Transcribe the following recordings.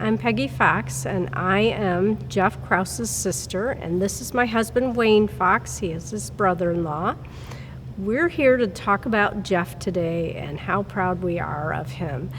I'm Peggy Fox, and I am Jeff Kraus's sister, and this is my husband, Wayne Fox. He is his brother-in-law. We're here to talk about Jeff today and how proud we are of him.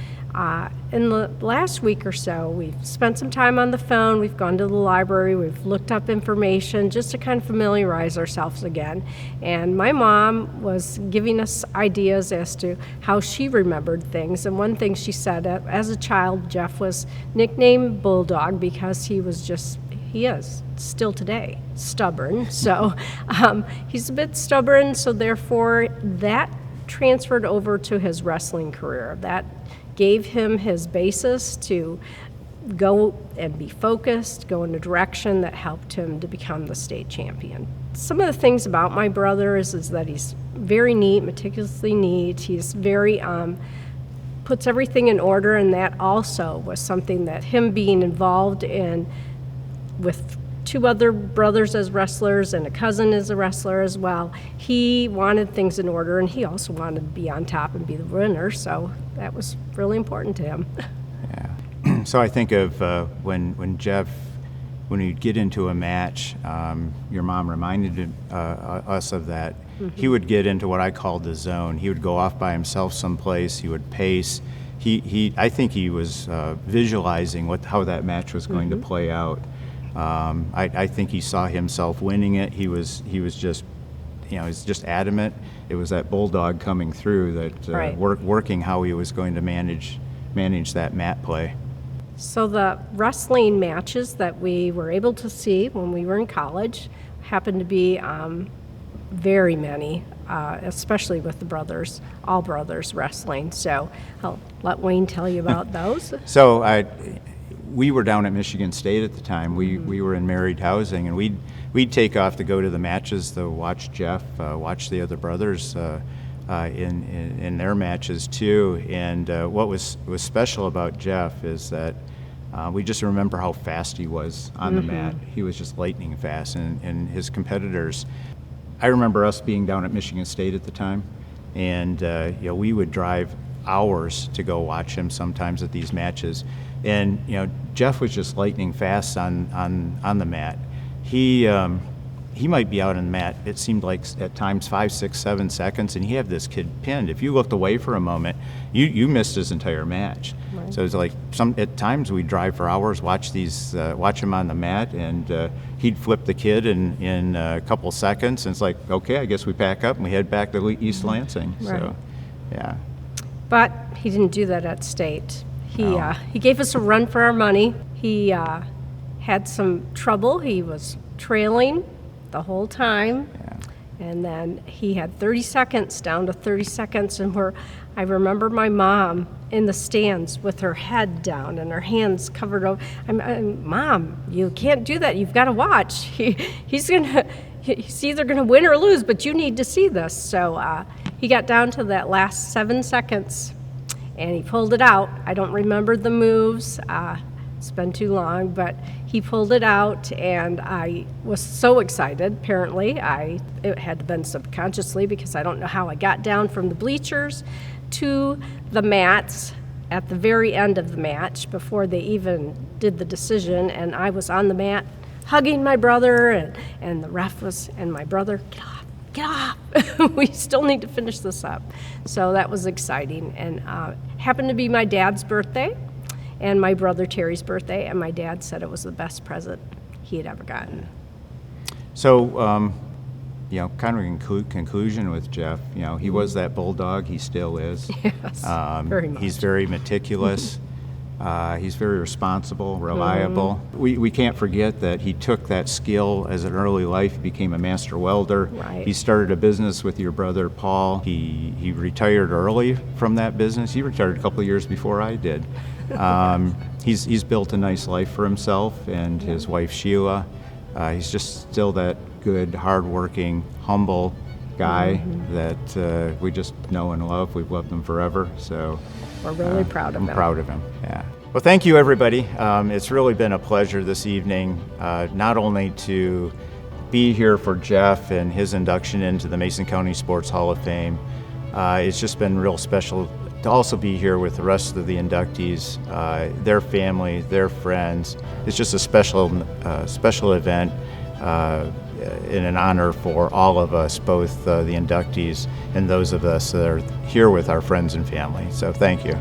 In the last week or so, we've spent some time on the phone, we've gone to the library, we've looked up information just to kind of familiarize ourselves again. And my mom was giving us ideas as to how she remembered things. And one thing she said, as a child, Jeff was nicknamed Bulldog because he is still today stubborn. So he's a bit stubborn, so therefore that transferred over to his wrestling career. That gave him his basis to go and be focused, go in a direction that helped him to become the state champion. Some of the things about my brother is that he's very neat, meticulously neat. He's very puts everything in order, and that also was something that him being involved in with two other brothers as wrestlers and a cousin as a wrestler as well. He wanted things in order, and he also wanted to be on top and be the winner, so that was really important to him. Yeah. So I think of when Jeff, when he'd get into a match, your mom reminded us of that. Mm-hmm. He would get into what I called the zone. He would go off by himself someplace. He would pace. I think he was visualizing how that match was going to play out. I think he saw himself winning it. He was just, he's just adamant. It was that bulldog coming through that right. working how he was going to manage that mat play. So the wrestling matches that we were able to see when we were in college happened to be very many, especially with the brothers, all brothers wrestling. So I'll let Wayne tell you about those. So we were down at Michigan State at the time. We were in married housing, and we'd take off to go to the matches to watch Jeff, watch the other brothers in their matches too. And what was special about Jeff is that we just remember how fast he was on the mat. He was just lightning fast, and his competitors. I remember us being down at Michigan State at the time, and we would drive hours to go watch him sometimes at these matches. And Jeff was just lightning fast on the mat. He might be out on the mat, it seemed like at times 5, 6, 7 seconds, and he had this kid pinned. If you looked away for a moment, you missed his entire match. Right. So it's like at times we'd drive for hours, watch him on the mat, and he'd flip the kid in a couple seconds, and it's like, okay, I guess we pack up and we head back to East Lansing. Right. So, yeah. But he didn't do that at State. He gave us a run for our money. He had some trouble. He was trailing the whole time. Yeah. And then he had 30 seconds, down to 30 seconds. And I remember my mom in the stands with her head down and her hands covered over. Mom, you can't do that. You've got to watch. He's either going to win or lose, but you need to see this. So he got down to that last 7 seconds. And he pulled it out. I don't remember the moves. It's been too long, but he pulled it out, and I was so excited. Apparently, it had to been subconsciously because I don't know how I got down from the bleachers to the mats at the very end of the match before they even did the decision, and I was on the mat hugging my brother, and the ref was, and my brother, get off. We still need to finish this up. So that was exciting, and happened to be my dad's birthday and my brother Terry's birthday, and my dad said it was the best present he had ever gotten. So, kind of in conclusion with Jeff, he was that bulldog. He still is. Yes, very much. He's very meticulous. He's very responsible, reliable. We can't forget that he took that skill as an early life. He became a master welder. Right. He started a business with your brother Paul. He retired early from that business. He retired a couple of years before I did. He's built a nice life for himself and his wife Sheila. He's just still that good, hardworking, humble guy that we just know and love. We've loved him forever. So we're really proud of him. I'm proud of him. Yeah. Well, thank you, everybody. It's really been a pleasure this evening, not only to be here for Jeff and his induction into the Mason County Sports Hall of Fame. It's just been real special to also be here with the rest of the inductees, their family, their friends. It's just a special event and an honor for all of us, both the inductees and those of us that are here with our friends and family. So thank you.